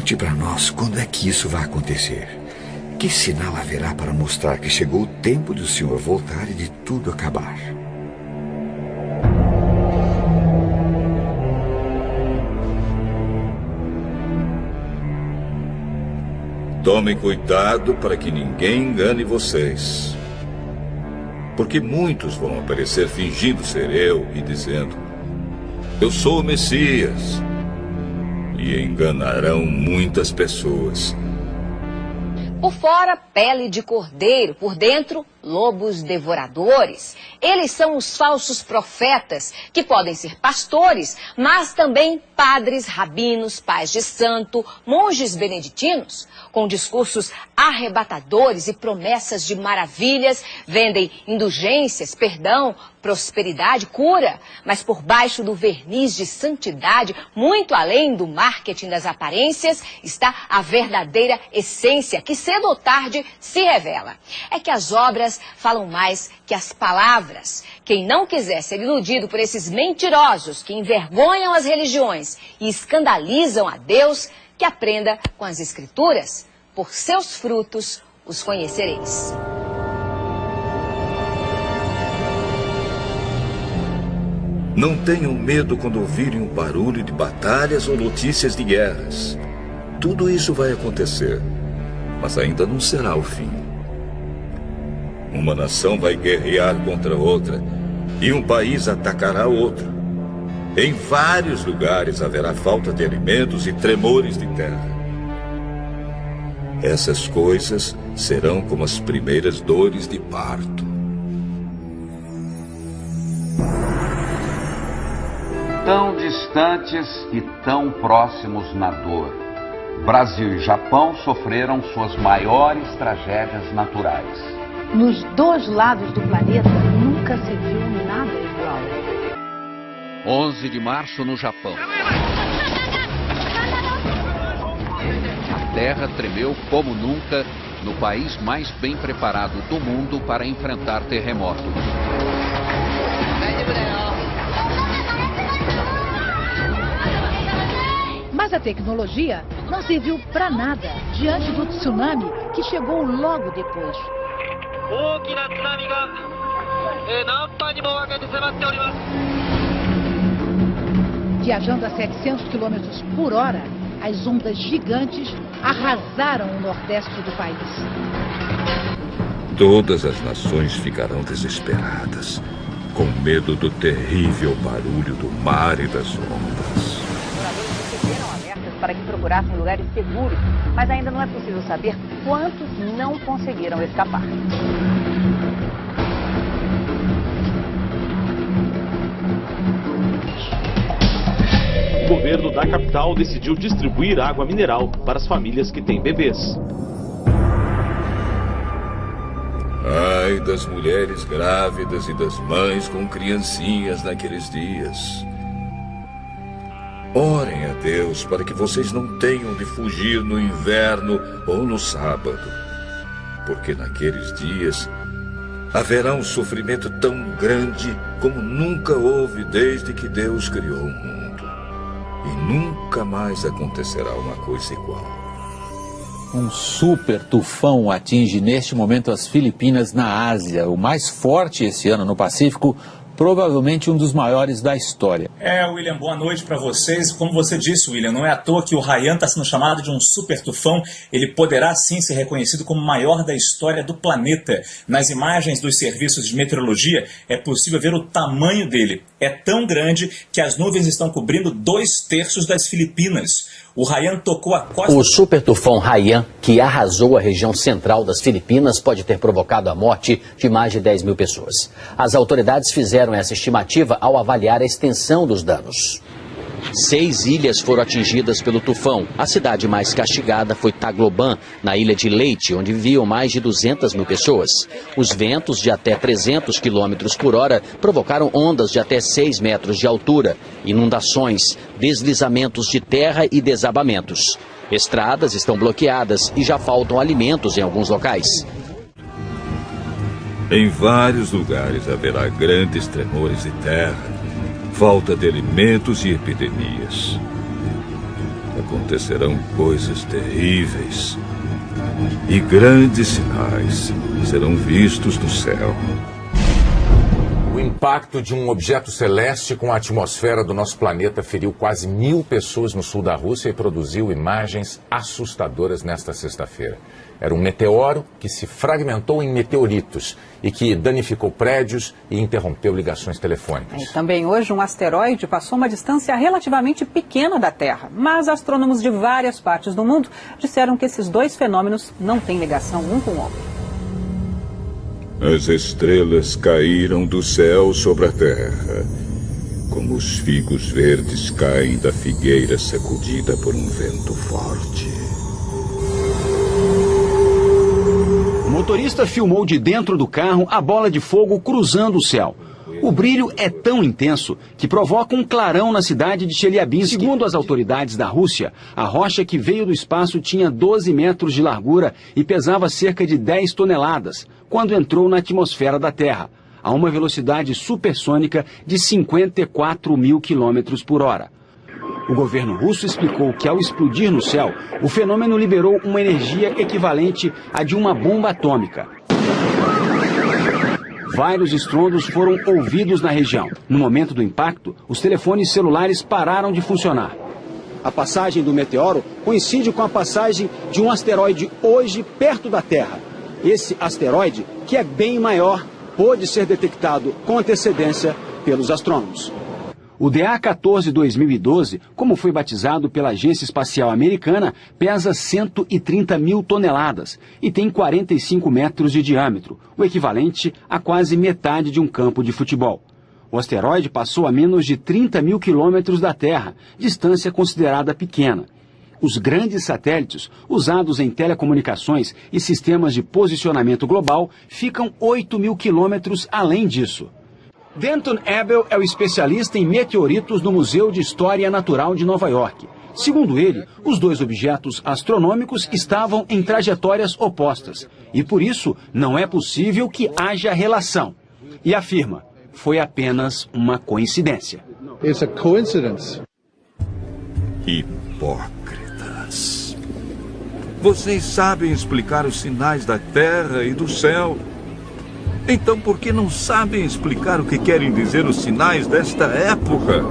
Conte para nós quando é que isso vai acontecer. Que sinal haverá para mostrar que chegou o tempo do Senhor voltar e de tudo acabar? Tomem cuidado para que ninguém engane vocês. Porque muitos vão aparecer fingindo ser eu e dizendo: eu sou o Messias. E enganarão muitas pessoas. Por fora, pele de cordeiro, por dentro, lobos devoradores. Eles são os falsos profetas, que podem ser pastores, mas também padres, rabinos, pais de santo, monges beneditinos, com discursos arrebatadores e promessas de maravilhas, vendem indulgências, perdão, prosperidade, cura, mas por baixo do verniz de santidade, muito além do marketing das aparências, está a verdadeira essência, que cedo ou tarde se revela. É que as obras falam mais que as palavras. Quem não quiser ser iludido por esses mentirosos que envergonham as religiões e escandalizam a Deus, que aprenda com as Escrituras. Por seus frutos os conhecereis. Não tenham medo quando ouvirem um barulho de batalhas ou notícias de guerras. Tudo isso vai acontecer, mas ainda não será o fim. Uma nação vai guerrear contra outra e um país atacará outro. Em vários lugares haverá falta de alimentos e tremores de terra. Essas coisas serão como as primeiras dores de parto. Tão distantes e tão próximos na dor, Brasil e Japão sofreram suas maiores tragédias naturais. Nos dois lados do planeta nunca se viu nada igual. 11 de março no Japão. A terra tremeu como nunca no país mais bem preparado do mundo para enfrentar terremoto. Mas a tecnologia não serviu para nada diante do tsunami que chegou logo depois. Viajando a 700 km por hora, as ondas gigantes arrasaram o nordeste do país. Todas as nações ficarão desesperadas, com medo do terrível barulho do mar e das ondas. Receberam alertas para que procurassem lugares seguros, mas ainda não é possível saber quantos não conseguiram escapar. O governo da capital decidiu distribuir água mineral para as famílias que têm bebês. Ai das mulheres grávidas e das mães com criancinhas naqueles dias. Orem a Deus para que vocês não tenham de fugir no inverno ou no sábado, porque naqueles dias haverá um sofrimento tão grande como nunca houve desde que Deus criou o mundo. E nunca mais acontecerá uma coisa igual. Um super tufão atinge neste momento as Filipinas na Ásia, o mais forte esse ano no Pacífico, provavelmente um dos maiores da história. William, boa noite para vocês. Como você disse, William, não é à toa que o Haiyan está sendo chamado de um super tufão. Ele poderá sim ser reconhecido como o maior da história do planeta. Nas imagens dos serviços de meteorologia é possível ver o tamanho dele. É tão grande que as nuvens estão cobrindo 2/3 das Filipinas. O Haiyan tocou a costa... O super tufão Haiyan, que arrasou a região central das Filipinas, pode ter provocado a morte de mais de 10 mil pessoas. As autoridades fizeram essa estimativa ao avaliar a extensão dos danos. 6 ilhas foram atingidas pelo tufão. A cidade mais castigada foi Tagloban, na ilha de Leyte, onde viviam mais de 200 mil pessoas. Os ventos de até 300 km por hora provocaram ondas de até 6 metros de altura, inundações, deslizamentos de terra e desabamentos. Estradas estão bloqueadas e já faltam alimentos em alguns locais. Em vários lugares haverá grandes tremores de terra, falta de alimentos e epidemias. É acontecerão coisas terríveis e grandes sinais serão vistos no céu. O impacto de um objeto celeste com a atmosfera do nosso planeta feriu quase 1.000 pessoas no sul da Rússia e produziu imagens assustadoras nesta sexta-feira. Era um meteoro que se fragmentou em meteoritos e que danificou prédios e interrompeu ligações telefônicas. E também hoje um asteroide passou uma distância relativamente pequena da Terra, mas astrônomos de várias partes do mundo disseram que esses dois fenômenos não têm ligação um com o outro. As estrelas caíram do céu sobre a terra, como os figos verdes caem da figueira sacudida por um vento forte. O motorista filmou de dentro do carro a bola de fogo cruzando o céu. O brilho é tão intenso que provoca um clarão na cidade de Chelyabinsk. Segundo as autoridades da Rússia, a rocha que veio do espaço tinha 12 metros de largura e pesava cerca de 10 toneladas, quando entrou na atmosfera da Terra, a uma velocidade supersônica de 54 mil quilômetros por hora. O governo russo explicou que, ao explodir no céu, o fenômeno liberou uma energia equivalente à de uma bomba atômica. Vários estrondos foram ouvidos na região. No momento do impacto, os telefones celulares pararam de funcionar. A passagem do meteoro coincide com a passagem de um asteroide hoje perto da Terra. Esse asteroide, que é bem maior, pôde ser detectado com antecedência pelos astrônomos. O DA-14 2012, como foi batizado pela Agência Espacial Americana, pesa 130 mil toneladas e tem 45 metros de diâmetro, o equivalente a quase metade de um campo de futebol. O asteroide passou a menos de 30 mil quilômetros da Terra, distância considerada pequena. Os grandes satélites, usados em telecomunicações e sistemas de posicionamento global, ficam 8 mil quilômetros além disso. Denton Abel é o especialista em meteoritos no Museu de História Natural de Nova York. Segundo ele, os dois objetos astronômicos estavam em trajetórias opostas e, por isso, não é possível que haja relação. E afirma, foi apenas uma coincidência. It's a coincidence. Hipócritas. Vocês sabem explicar os sinais da terra e do céu. Então, por que não sabem explicar o que querem dizer os sinais desta época?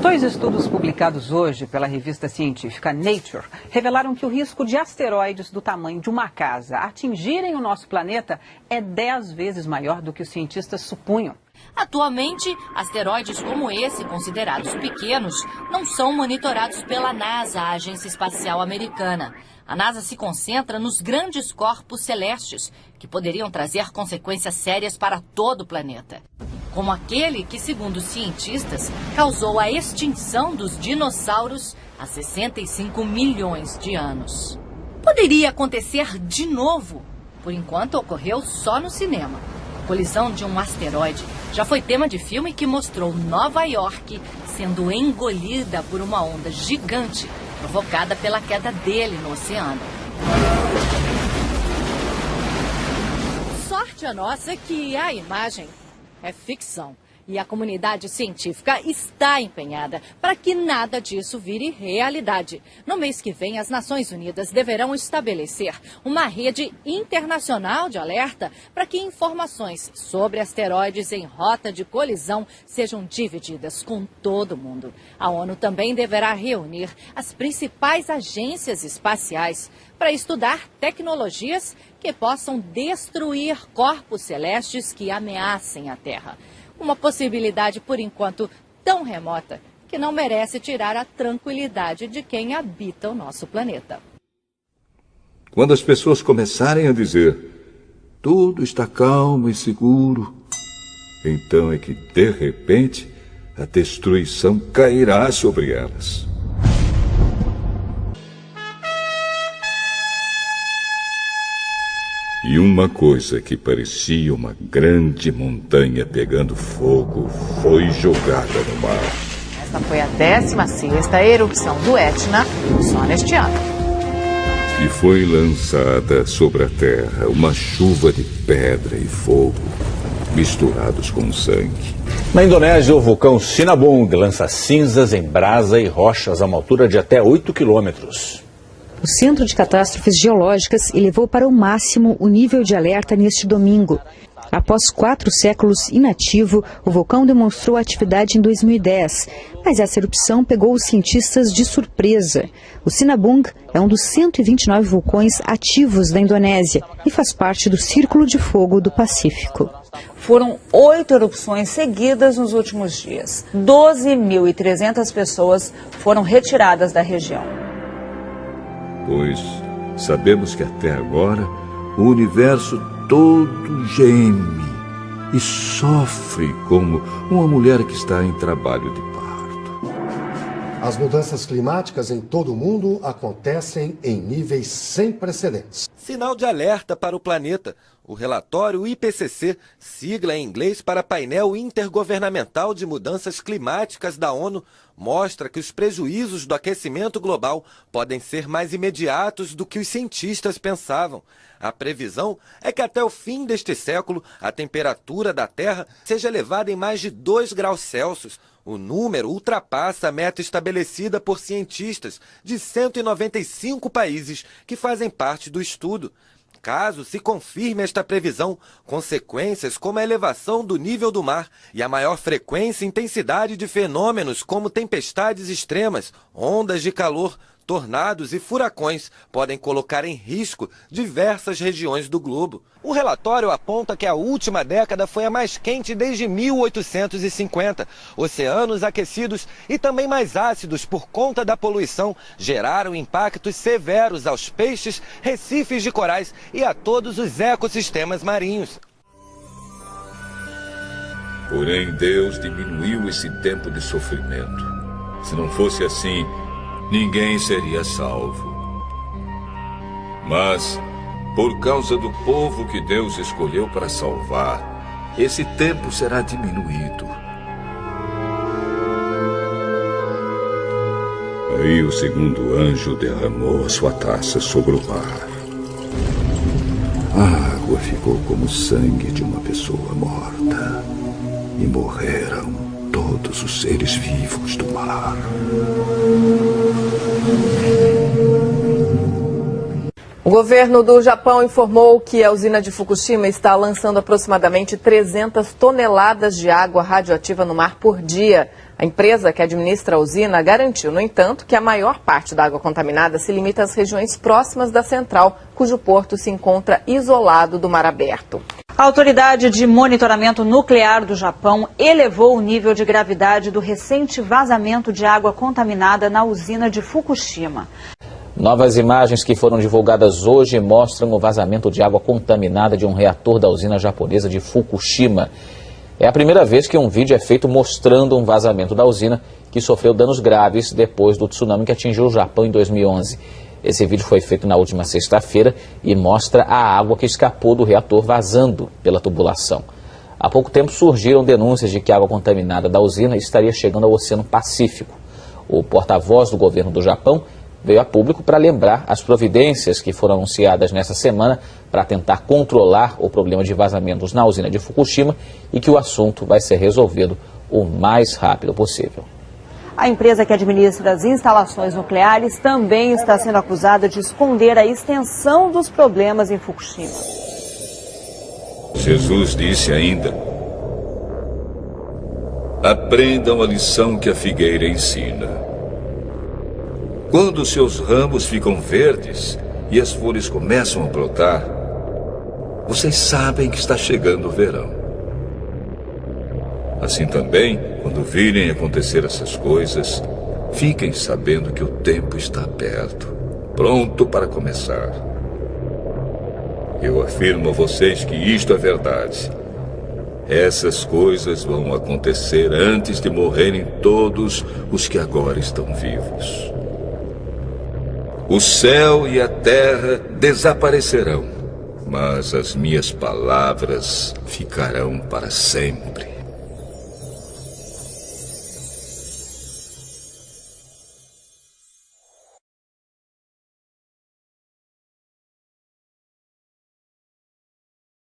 Dois estudos publicados hoje pela revista científica Nature revelaram que o risco de asteroides do tamanho de uma casa atingirem o nosso planeta é 10 vezes maior do que os cientistas supunham. Atualmente, asteroides como esse, considerados pequenos, não são monitorados pela NASA, a Agência Espacial Americana. A NASA se concentra nos grandes corpos celestes, que poderiam trazer consequências sérias para todo o planeta. Como aquele que, segundo os cientistas, causou a extinção dos dinossauros há 65 milhões de anos. Poderia acontecer de novo. Por enquanto, ocorreu só no cinema. A colisão de um asteroide já foi tema de filme que mostrou Nova York sendo engolida por uma onda gigante provocada pela queda dele no oceano. Sorte a nossa que a imagem é ficção. E a comunidade científica está empenhada para que nada disso vire realidade. No mês que vem, as Nações Unidas deverão estabelecer uma rede internacional de alerta para que informações sobre asteroides em rota de colisão sejam divididas com todo mundo. A ONU também deverá reunir as principais agências espaciais para estudar tecnologias que possam destruir corpos celestes que ameacem a Terra. Uma possibilidade, por enquanto, tão remota que não merece tirar a tranquilidade de quem habita o nosso planeta. Quando as pessoas começarem a dizer tudo está calmo e seguro, então é que, de repente, a destruição cairá sobre elas. E uma coisa que parecia uma grande montanha pegando fogo foi jogada no mar. Esta foi a 16ª erupção do Etna só neste ano. E foi lançada sobre a terra uma chuva de pedra e fogo misturados com sangue. Na Indonésia, o vulcão Sinabung lança cinzas em brasa e rochas a uma altura de até 8 quilômetros. O Centro de Catástrofes Geológicas elevou para o máximo o nível de alerta neste domingo. Após 4 séculos inativo, o vulcão demonstrou atividade em 2010, mas essa erupção pegou os cientistas de surpresa. O Sinabung é um dos 129 vulcões ativos da Indonésia e faz parte do Círculo de Fogo do Pacífico. Foram 8 erupções seguidas nos últimos dias. 12.300 pessoas foram retiradas da região. Pois sabemos que até agora o universo todo geme e sofre como uma mulher que está em trabalho de parto. As mudanças climáticas em todo o mundo acontecem em níveis sem precedentes. Sinal de alerta para o planeta. O relatório IPCC, sigla em inglês para Painel Intergovernamental de Mudanças Climáticas da ONU, mostra que os prejuízos do aquecimento global podem ser mais imediatos do que os cientistas pensavam. A previsão é que até o fim deste século a temperatura da Terra seja elevada em mais de 2 graus Celsius. O número ultrapassa a meta estabelecida por cientistas de 195 países que fazem parte do estudo. Caso se confirme esta previsão, consequências como a elevação do nível do mar e a maior frequência e intensidade de fenômenos como tempestades extremas, ondas de calor, tornados e furacões podem colocar em risco diversas regiões do globo. O relatório aponta que a última década foi a mais quente desde 1850. Oceanos aquecidos e também mais ácidos por conta da poluição geraram impactos severos aos peixes, recifes de corais e a todos os ecossistemas marinhos. Porém, Deus diminuiu esse tempo de sofrimento. Se não fosse assim, ninguém seria salvo. Mas, por causa do povo que Deus escolheu para salvar, esse tempo será diminuído. Aí o segundo anjo derramou a sua taça sobre o mar. A água ficou como o sangue de uma pessoa morta. E morreram todos os seres vivos do mar. O governo do Japão informou que a usina de Fukushima está lançando aproximadamente 300 toneladas de água radioativa no mar por dia. A empresa que administra a usina garantiu, no entanto, que a maior parte da água contaminada se limita às regiões próximas da central, cujo porto se encontra isolado do mar aberto. A Autoridade de Monitoramento Nuclear do Japão elevou o nível de gravidade do recente vazamento de água contaminada na usina de Fukushima. Novas imagens que foram divulgadas hoje mostram o vazamento de água contaminada de um reator da usina japonesa de Fukushima. É a primeira vez que um vídeo é feito mostrando um vazamento da usina que sofreu danos graves depois do tsunami que atingiu o Japão em 2011. Esse vídeo foi feito na última sexta-feira e mostra a água que escapou do reator vazando pela tubulação. Há pouco tempo surgiram denúncias de que a água contaminada da usina estaria chegando ao Oceano Pacífico. O porta-voz do governo do Japão veio a público para lembrar as providências que foram anunciadas nessa semana para tentar controlar o problema de vazamentos na usina de Fukushima e que o assunto vai ser resolvido o mais rápido possível. A empresa que administra as instalações nucleares também está sendo acusada de esconder a extensão dos problemas em Fukushima. Jesus disse ainda: aprendam a lição que a figueira ensina. Quando seus ramos ficam verdes e as folhas começam a brotar, vocês sabem que está chegando o verão. Assim também, quando virem acontecer essas coisas, fiquem sabendo que o tempo está perto, pronto para começar. Eu afirmo a vocês que isto é verdade. Essas coisas vão acontecer antes de morrerem todos os que agora estão vivos. O céu e a terra desaparecerão, mas as minhas palavras ficarão para sempre.